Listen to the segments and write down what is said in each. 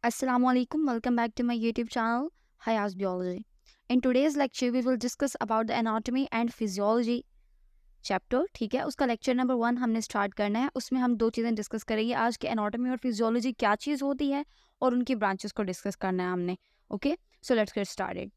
Assalamualaikum, welcome back to my YouTube channel, Hayas Biology. In today's lecture, we will discuss about the anatomy and physiology chapter. ठीक है, उसका lecture number 1 हमने start करना है. उसमें हम दो चीज़ें डिस्कस करेंगे आज के एनाटॉमी और फिजियोलॉजी क्या चीज़ होती है और उनकी ब्रांचेस को डिस्कस करना है हमने. Okay, so let's get started.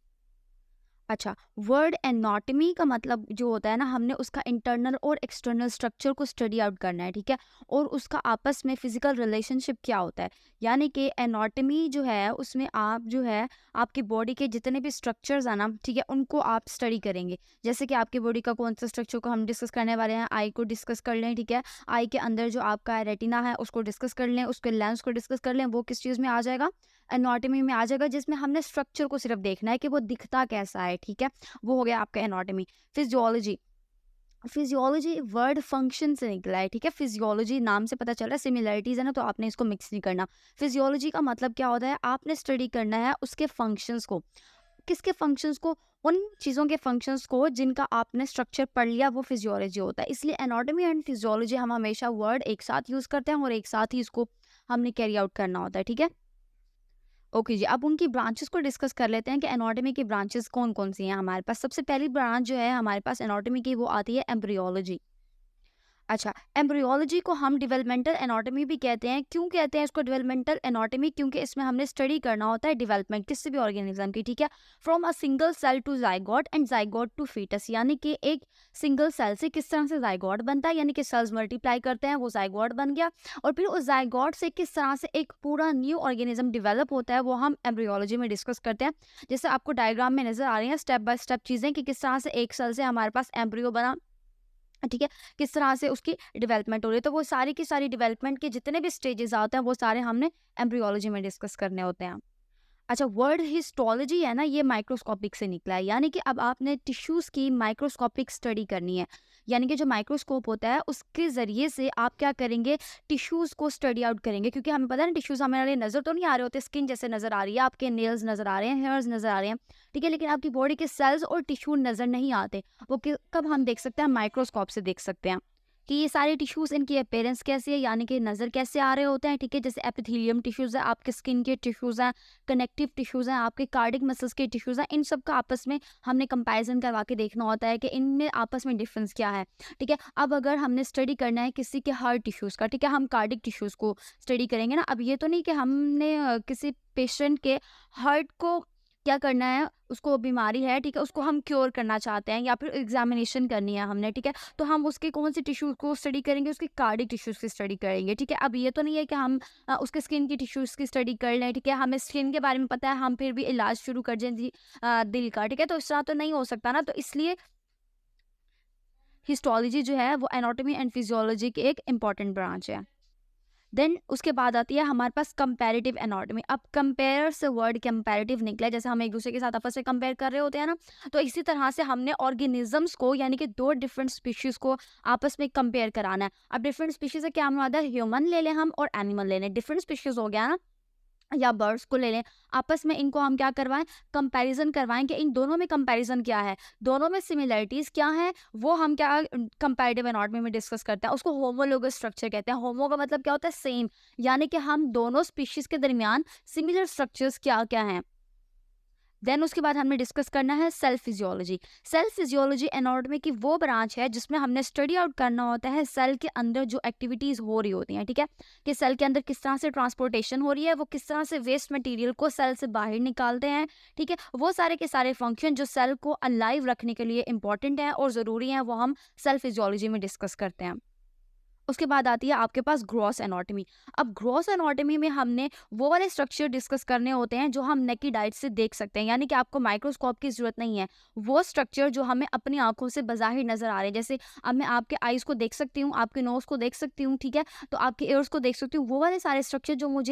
अच्छा, वर्ड एनाटॉमी का मतलब जो होता है ना, हमने उसका इंटरनल और एक्सटर्नल स्ट्रक्चर को स्टडी आउट करना है. ठीक है, और उसका आपस में फिजिकल रिलेशनशिप क्या होता है. यानी कि एनाटॉमी जो है उसमें आप जो है आपकी बॉडी के जितने भी स्ट्रक्चर्स हैं ना, ठीक है, उनको आप स्टडी करेंगे. जैसे कि आपकी बॉडी का कौन सा स्ट्रक्चर को हम डिस्कस करने वाले हैं, आई को डिस्कस कर लें. ठीक है, आई के अंदर जो आपका रेटिना है उसको डिस्कस कर लें, उसके लेंस को डिस्कस कर लें. वो किस चीज़ में आ जाएगा, एनाटॉमी में आ जाएगा, जिसमें हमने स्ट्रक्चर को सिर्फ देखना है कि वो दिखता कैसा है. ठीक है, वो हो गया आपका anatomy. Physiology, physiology word function से निकला है. ठीक है, फिजियोलॉजी नाम से पता चल रहा है, सिमिलरिटीज है ना, तो आपने इसको मिक्स नहीं करना. फिजियोलॉजी का मतलब क्या होता है, आपने स्टडी करना है उसके फंक्शंस को. किसके फंक्शंस को, उन चीज़ों के फंक्शंस को जिनका आपने स्ट्रक्चर पढ़ लिया, वो फिजियोलॉजी होता है. इसलिए एनाटॉमी एंड फिजियोलॉजी हम हमेशा वर्ड एक साथ यूज़ करते हैं और एक साथ ही इसको हमने कैरी आउट करना होता है. ठीक है, ओके जी. अब उनकी ब्रांचेस को डिस्कस कर लेते हैं कि एनाटॉमी की ब्रांचेस कौन कौन सी हैं हमारे पास. सबसे पहली ब्रांच जो है हमारे पास एनाटॉमी की, वो आती है एम्ब्रियोलॉजी. अच्छा, एम्ब्रियोलॉजी को हम डेवलपमेंटल एनाटॉमी भी कहते हैं. क्यों कहते हैं इसको डेवलपमेंटल एनाटॉमी, क्योंकि इसमें हमने स्टडी करना होता है डेवलपमेंट किसी भी ऑर्गेनिज्म की. ठीक है, from a single cell to zygote and zygote to foetus. यानी कि एक सिंगल सेल से किस तरह से जाइगोट बनता है, यानी कि सेल्स मल्टीप्लाई करते हैं, वो जाइगोट बन गया. और फिर उस जाइगोट से किस तरह से एक पूरा न्यू ऑर्गेनिज्म डेवलप होता है, वो हम एम्ब्रियोलॉजी में डिस्कस करते हैं. जैसे आपको डायग्राम में नजर आ रही है स्टेप बाय स्टेप चीज़ें कि किस तरह से एक सेल से हमारे पास एम्ब्रियो बना. ठीक है, किस तरह से उसकी डेवलपमेंट हो रही है. तो वो सारी की सारी डेवलपमेंट के जितने भी स्टेजेस आते हैं, वो सारे हमने एम्ब्रियोलॉजी में डिस्कस करने होते हैं. अच्छा, वर्ड हिस्टोलॉजी है ना, ये माइक्रोस्कोपिक से निकला है. यानी कि अब आपने टिश्यूज़ की माइक्रोस्कोपिक स्टडी करनी है. यानी कि जो माइक्रोस्कोप होता है उसके ज़रिए से आप क्या करेंगे, टिश्यूज़ को स्टडी आउट करेंगे. क्योंकि हमें पता है ना, टिश्यूज़ हमारे नज़र तो नहीं आ रहे होते, स्किन जैसे नज़र आ रही है, आपके नेल्स नज़र आ रहे हैं, हेयर्स नज़र आ रहे हैं. ठीक है, लेकिन आपकी बॉडी के सेल्स और टिश्यू नज़र नहीं आते. वो कब हम देख सकते हैं, माइक्रोस्कोप से देख सकते हैं कि ये सारे टिश्यूज़, इनकी अपीयरेंस कैसी है, यानी कि नज़र कैसे आ रहे होते हैं. ठीक है, जैसे एपिथेलियम टिश्यूज़ है, आपके स्किन के टिश्यूज़ हैं, कनेक्टिव टिश्यूज़ हैं, आपके कार्डिक मसल्स के टिश्यूज़ हैं. इन सब का आपस में हमने कंपैरिजन करवा के देखना होता है कि इनमें आपस में डिफरेंस क्या है. ठीक है, अब अगर हमने स्टडी करना है किसी के हार्ट टिश्यूज़ का, ठीक है, हम कार्डिक टिश्यूज़ को स्टडी करेंगे ना. अब ये तो नहीं कि हमने किसी पेशेंट के हार्ट को क्या करना है, उसको बीमारी है, ठीक है, उसको हम क्योर करना चाहते हैं या फिर एग्जामिनेशन करनी है हमने. ठीक है, तो हम उसके कौन से टिश्यूज को स्टडी करेंगे, उसके कार्डिक टिश्यूज की स्टडी करेंगे. ठीक है, अब ये तो नहीं है कि हम उसके स्किन की टिश्यूज की स्टडी कर लें. ठीक है, हमें स्किन के बारे में पता है, हम फिर भी इलाज शुरू कर दें दिल का. ठीक है, तो इस तरह तो नहीं हो सकता ना. तो इसलिए हिस्टोलॉजी जो है वो एनाटॉमी एंड फिजियोलॉजी की एक इंपॉर्टेंट ब्रांच है. देन उसके बाद आती है हमारे पास कंपैरेटिव एनाटॉमी. अब कंपेयर से वर्ड कंपैरेटिव निकला है, जैसे हम एक दूसरे के साथ आपस में कंपेयर कर रहे होते हैं ना, तो इसी तरह से हमने ऑर्गेनिजम्स को, यानी कि दो डिफरेंट स्पीशीज को आपस में कंपेयर कराना है. अब डिफरेंट स्पीशीज से क्या मुराद है, ह्यूमन ले लें हम और एनिमल ले लें. डिफरेंट स्पीशीज हो गया ना, या बर्ड्स को ले लें, आपस में इनको हम क्या करवाएं, कंपैरिजन करवाएं कि इन दोनों में कंपैरिजन क्या है, दोनों में सिमिलरिटीज क्या है. वो हम क्या कंपैरेटिव एनाटॉमी में डिस्कस करते हैं. उसको होमोलोगस स्ट्रक्चर कहते हैं. होमो का मतलब क्या होता है, सेम. यानी कि हम दोनों स्पीशीज के दरमियान सिमिलर स्ट्रक्चर्स क्या क्या हैं. देन उसके बाद हमने डिस्कस करना है cell physiology. Cell physiology anatomy की वो ब्रांच है जिसमें हमने स्टडी आउट करना होता है सेल के अंदर जो एक्टिविटीज हो रही होती हैं. ठीक है, कि सेल के अंदर किस तरह से ट्रांसपोर्टेशन हो रही है, वो किस तरह से वेस्ट मटेरियल को सेल से बाहर निकालते हैं. ठीक है, वो सारे के सारे फंक्शन जो सेल को अलाइव रखने के लिए इंपॉर्टेंट है और ज़रूरी है, वो हम सेल फिजियोलॉजी में डिस्कस करते हैं. उसके बाद आती है आपके पास ग्रॉस एनाटॉमी. अब ग्रॉस एनाटॉमी में हमने वो वाले स्ट्रक्चर डिस्कस करने होते हैं जो हम नेकेड आइज से देख सकते हैं. यानी कि आपको माइक्रोस्कोप की जरूरत नहीं है. वो स्ट्रक्चर जो हमें अपनी आंखों से बज़ाहिर नजर आ रहे हैं, जैसे अब मैं आपके आइज को देख सकती हूँ, आपके नोज को देख सकती हूँ, ठीक है, तो आपके ईयर्स को देख सकती हूँ, वो वाले सारे स्ट्रक्चर जो मुझे